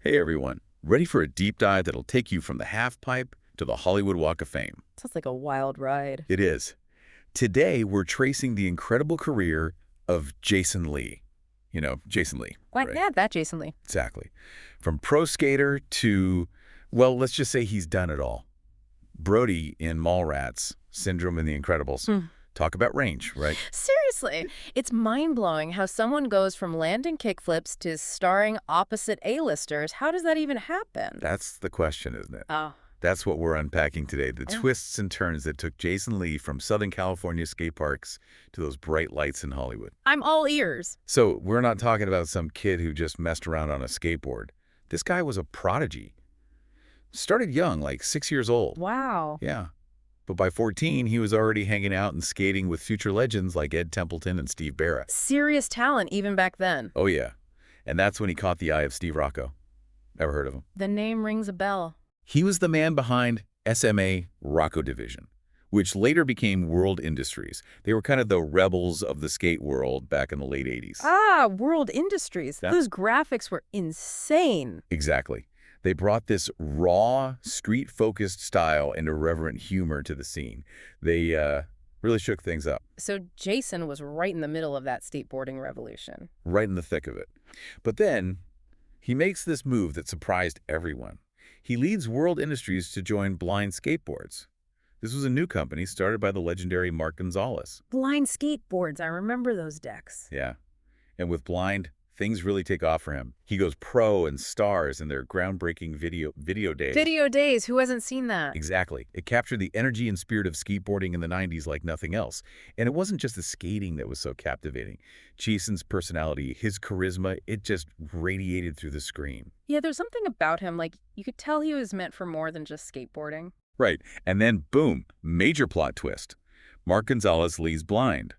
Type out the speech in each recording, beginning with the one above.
Hey everyone, ready for a deep dive that'll take you from the half pipe to the Hollywood Walk of Fame? Sounds like a wild ride. It is. Today we're tracing the incredible career of Jason Lee. You know, Jason Lee, Why, right? yeah, that Jason Lee. Exactly. From pro skater to, well, let's just say he's done it all. Brody in Mallrats, Syndrome and the Incredibles. Hmm. Talk about range, right? Seriously, it's mind-blowing how someone goes from landing kickflips to starring opposite A-listers. How does that even happen? That's the question, isn't it? Oh, That's what we're unpacking today, the yeah. twists and turns that took Jason Lee from Southern California skate parks to those bright lights in Hollywood. I'm all ears. So we're not talking about some kid who just messed around on a skateboard. This guy was a prodigy. Started young, like 6 years old. Wow. Yeah. But by 14, he was already hanging out and skating with future legends like Ed Templeton and Steve Barra. Serious talent even back then. Oh, yeah. And that's when he caught the eye of Steve Rocco. Ever heard of him? The name rings a bell. He was the man behind SMA Rocco Division, which later became World Industries. They were kind of the rebels of the skate world back in the late 80s. Ah, World Industries. Yeah. Those graphics were insane. Exactly. They brought this raw, street-focused style and irreverent humor to the scene. They really shook things up, So Jason was right in the middle of that skateboarding revolution. right in the thick of it. But then, he makes this move that surprised everyone. He leads World Industries to join Blind Skateboards. This was a new company started by the legendary Mark Gonzalez. Blind skateboards. I remember those decks. Yeah. And with Blind, things really take off for him. He goes pro and stars in their groundbreaking video days. Video days. Who hasn't seen that? Exactly. It captured the energy and spirit of skateboarding in the 90s like nothing else. And it wasn't just the skating that was so captivating. Jason's personality, his charisma, it just radiated through the screen. Yeah, there's something about him, like, you could tell he was meant for more than just skateboarding. Right. And then, boom, major plot twist. Mark Gonzalez leaves Blind.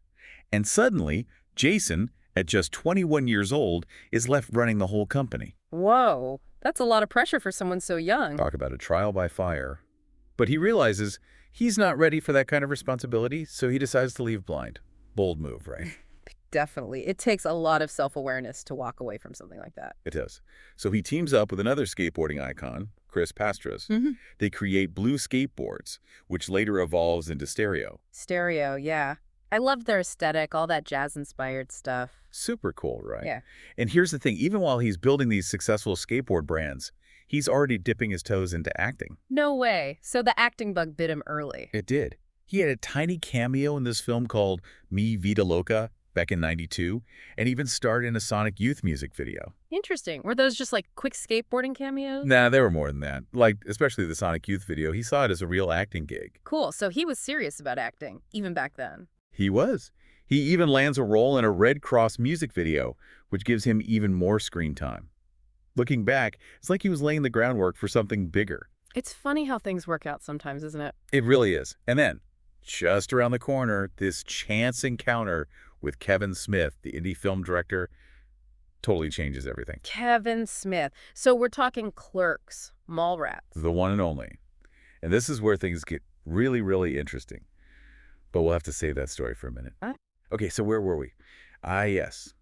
And suddenly, Jason, at just 21 years old, is left running the whole company. Whoa, that's a lot of pressure for someone so young. Talk about a trial by fire. But he realizes he's not ready for that kind of responsibility, so he decides to leave Blind. Bold move, right? Definitely. It takes a lot of self-awareness to walk away from something like that. It does. So he teams up with another skateboarding icon, Chris Pastras. Mm-hmm. They create Blue Skateboards, which later evolves into Stereo. Stereo, yeah. I loved their aesthetic, all that jazz-inspired stuff. Super cool, right? Yeah. And here's the thing, even while he's building these successful skateboard brands, he's already dipping his toes into acting. No way. So the acting bug bit him early. It did. He had a tiny cameo in this film called Mi Vida Loca back in '92, and even starred in a Sonic Youth music video. Interesting. Were those just like quick skateboarding cameos? Nah, there were more than that. Like, especially the Sonic Youth video, he saw it as a real acting gig. Cool. So he was serious about acting, even back then. He was. He even lands a role in a Red Cross music video, which gives him even more screen time. Looking back, it's like he was laying the groundwork for something bigger. It's funny how things work out sometimes, isn't it? It really is. And then, just around the corner, this chance encounter with Kevin Smith, the indie film director, totally changes everything. Kevin Smith. So we're talking Clerks, Mallrats. The one and only. And this is where things get really, really interesting. But we'll have to save that story for a minute. Huh? Okay, so where were we? Ah, yes.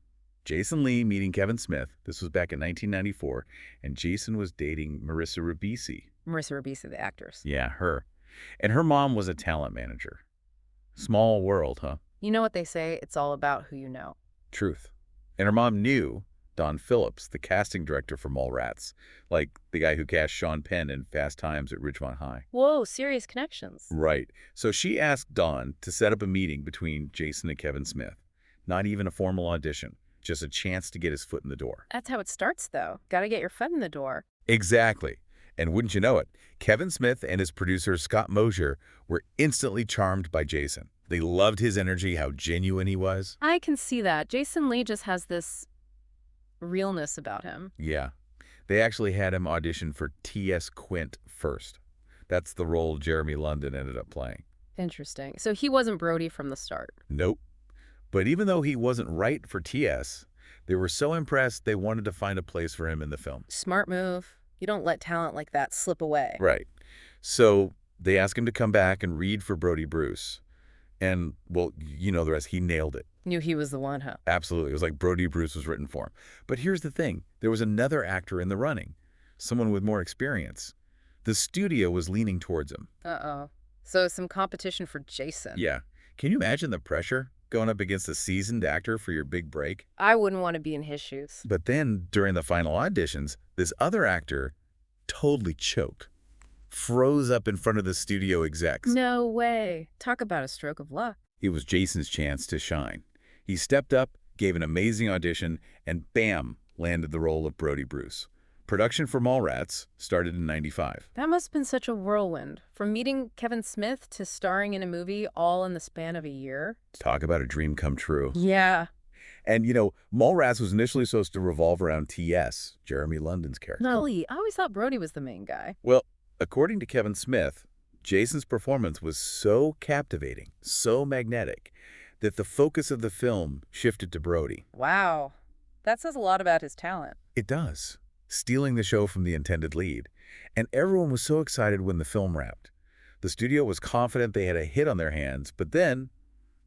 Jason Lee meeting Kevin Smith. This was back in 1994, and Jason was dating Marissa Ribisi. Marissa Ribisi, the actress. Yeah, her. And her mom was a talent manager. Small world, huh? You know what they say, it's all about who you know. Truth. And her mom knew Don Phillips, the casting director for Mallrats, like the guy who cast Sean Penn in Fast Times at Ridgemont High. Whoa, serious connections. Right. So she asked Don to set up a meeting between Jason and Kevin Smith. Not even a formal audition, just a chance to get his foot in the door. That's how it starts, though. Gotta get your foot in the door. Exactly. And wouldn't you know it, Kevin Smith and his producer Scott Mosier were instantly charmed by Jason. They loved his energy, how genuine he was. I can see that. Jason Lee just has this realness about him. Yeah. They actually had him audition for T.S. Quint first. That's the role Jeremy London ended up playing. Interesting. So he wasn't Brody from the start. Nope. But even though he wasn't right for T.S., they were so impressed they wanted to find a place for him in the film. Smart move. You don't let talent like that slip away. Right. So they asked him to come back and read for Brody Bruce. And, well, you know the rest. He nailed it. Knew he was the one, huh? Absolutely. It was like Brody Bruce was written for him. But here's the thing. There was another actor in the running. someone with more experience. The studio was leaning towards him. Uh-oh. So some competition for Jason. Yeah. Can you imagine the pressure going up against a seasoned actor for your big break? I wouldn't want to be in his shoes. But then, during the final auditions, this other actor totally choked. Froze up in front of the studio execs. No way. Talk about a stroke of luck. It was Jason's chance to shine. He stepped up, gave an amazing audition, and bam, landed the role of Brody Bruce. Production for Mallrats started in '95. That must have been such a whirlwind. From meeting Kevin Smith to starring in a movie all in the span of a year. Talk about a dream come true. Yeah. And, Mallrats was initially supposed to revolve around T.S., Jeremy London's character. Really? I always thought Brody was the main guy. Well, according to Kevin Smith, Jason's performance was so captivating, so magnetic, that the focus of the film shifted to Brody. Wow. That says a lot about his talent. It does, stealing the show from the intended lead. And everyone was so excited when the film wrapped. The studio was confident they had a hit on their hands, but then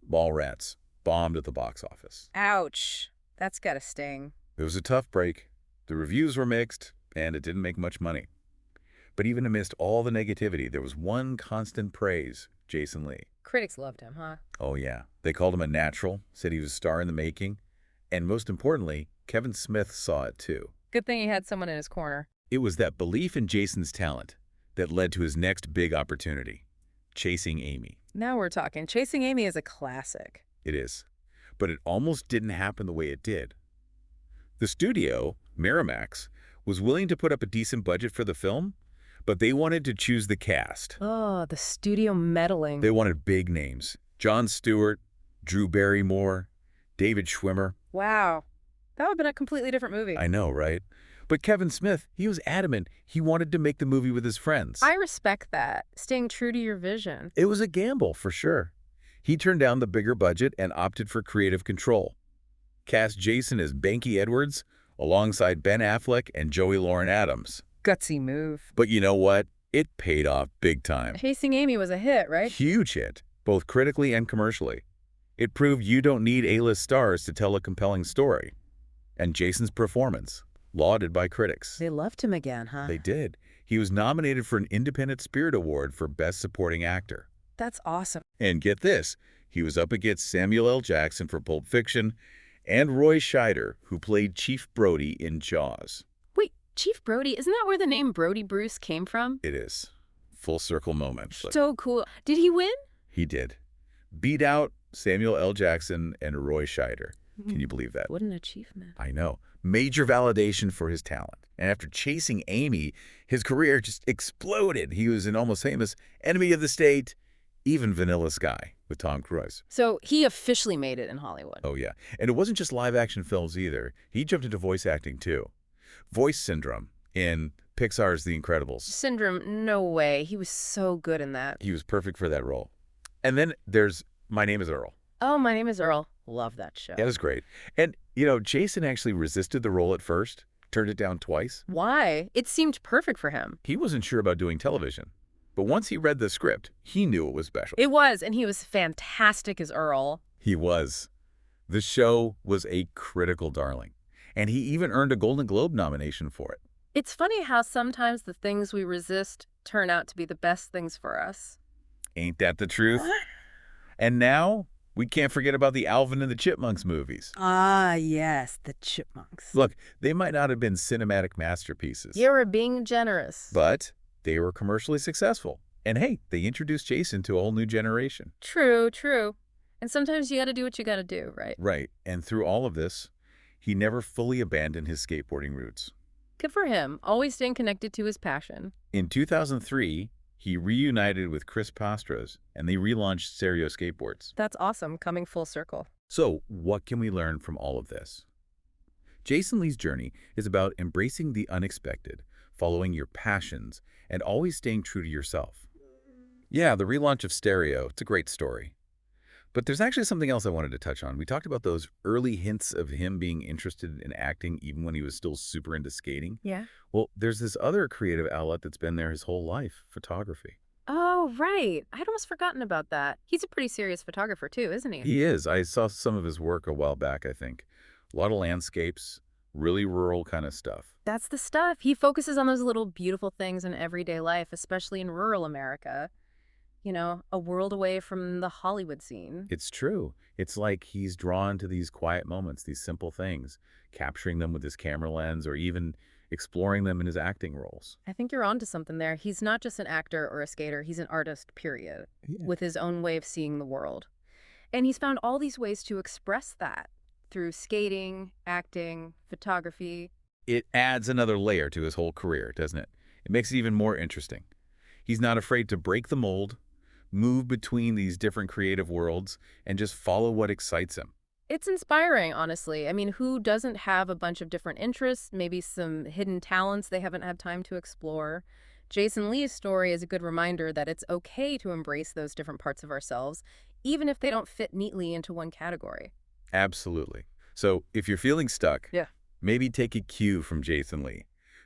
Mallrats bombed at the box office. Ouch. That's gotta sting. It was a tough break. The reviews were mixed, and it didn't make much money. But even amidst all the negativity, there was one constant praise: Jason Lee. Critics loved him, huh? Oh, yeah. They called him a natural, said he was a star in the making. And most importantly, Kevin Smith saw it too. Good thing he had someone in his corner. It was that belief in Jason's talent that led to his next big opportunity: Chasing Amy. Now we're talking. Chasing Amy is a classic. It is. But it almost didn't happen the way it did. The studio, Miramax, was willing to put up a decent budget for the film, but they wanted to choose the cast. Oh, the studio meddling. They wanted big names: Jon Stewart, Drew Barrymore, David Schwimmer. Wow. That would have been a completely different movie. I know, right? But Kevin Smith, he was adamant he wanted to make the movie with his friends. I respect that. Staying true to your vision. It was a gamble, for sure. He turned down the bigger budget and opted for creative control. Cast Jason as Banky Edwards alongside Ben Affleck and Joey Lauren Adams. Gutsy move. But you know what? It paid off big time. Chasing Amy was a hit, right? Huge hit, both critically and commercially. It proved you don't need A-list stars to tell a compelling story. And Jason's performance, lauded by critics. They loved him again, huh? They did. He was nominated for an Independent Spirit Award for Best Supporting Actor. That's awesome. And get this, he was up against Samuel L. Jackson for Pulp Fiction and Roy Scheider, who played Chief Brody in Jaws. Wait, Chief Brody, isn't that where the name Brody Bruce came from? It is. Full circle moment. So cool. Did he win? He did. Beat out Samuel L. Jackson and Roy Scheider. Can you believe that? What an achievement. I know. Major validation for his talent. And after Chasing Amy, his career just exploded. He was an almost famous Enemy of the State, even Vanilla Sky with Tom Cruise. So he officially made it in Hollywood. Oh, yeah. And it wasn't just live-action films either. He jumped into voice acting, too. Voice syndrome in Pixar's The Incredibles. Syndrome, no way. He was so good in that. He was perfect for that role. And then there's My Name is Earl. Oh, My Name is Earl. Love that show. That was great. And, Jason actually resisted the role at first, turned it down twice. Why? It seemed perfect for him. He wasn't sure about doing television. But once he read the script, he knew it was special. It was, and he was fantastic as Earl. He was. The show was a critical darling. And he even earned a Golden Globe nomination for it. It's funny how sometimes the things we resist turn out to be the best things for us. Ain't that the truth? And now, we can't forget about the Alvin and the Chipmunks movies. Ah, yes, the Chipmunks. Look, they might not have been cinematic masterpieces. You're being generous. But they were commercially successful. And hey, they introduced Jason to a whole new generation. True, true. And sometimes you gotta do what you gotta do, right? Right. And through all of this, he never fully abandoned his skateboarding roots. Good for him, always staying connected to his passion. In 2003, he reunited with Chris Pastras, and they relaunched Stereo Skateboards. That's awesome, coming full circle. So, what can we learn from all of this? Jason Lee's journey is about embracing the unexpected, following your passions, and always staying true to yourself. Yeah, the relaunch of Stereo, it's a great story. But there's actually something else I wanted to touch on. We talked about those early hints of him being interested in acting even when he was still super into skating. Yeah. Well, there's this other creative outlet that's been there his whole life, photography. Oh, right. I'd almost forgotten about that. He's a pretty serious photographer too, isn't he? He is. I saw some of his work a while back, I think. A lot of landscapes, really rural kind of stuff. That's the stuff. He focuses on those little beautiful things in everyday life, especially in rural America. A world away from the Hollywood scene. It's true. It's like he's drawn to these quiet moments, these simple things, capturing them with his camera lens or even exploring them in his acting roles. I think you're onto something there. He's not just an actor or a skater, he's an artist, period, Yeah. with his own way of seeing the world. And he's found all these ways to express that through skating, acting, photography. It adds another layer to his whole career, doesn't it? It makes it even more interesting. He's not afraid to break the mold, move between these different creative worlds, and just follow what excites him. It's inspiring, honestly. I mean, who doesn't have a bunch of different interests, maybe some hidden talents they haven't had time to explore? Jason Lee's story is a good reminder that it's okay to embrace those different parts of ourselves, even if they don't fit neatly into one category. Absolutely. So if you're feeling stuck, Yeah. maybe take a cue from Jason Lee.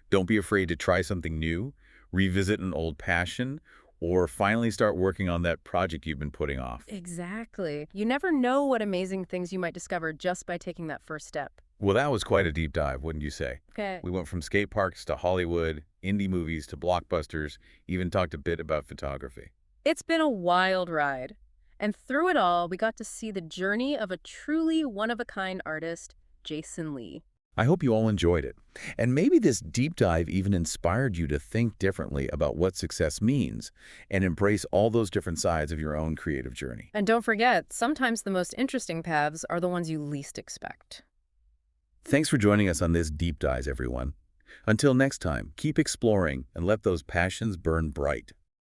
Don't be afraid to try something new, revisit an old passion, or finally start working on that project you've been putting off. Exactly. You never know what amazing things you might discover just by taking that first step. Well, that was quite a deep dive, wouldn't you say? Okay. We went from skate parks to Hollywood, indie movies to blockbusters, even talked a bit about photography. It's been a wild ride. And through it all, we got to see the journey of a truly one-of-a-kind artist, Jason Lee. I hope you all enjoyed it. And maybe this deep dive even inspired you to think differently about what success means and embrace all those different sides of your own creative journey. And don't forget, sometimes the most interesting paths are the ones you least expect. Thanks for joining us on this deep dive, everyone. Until next time, keep exploring and let those passions burn bright.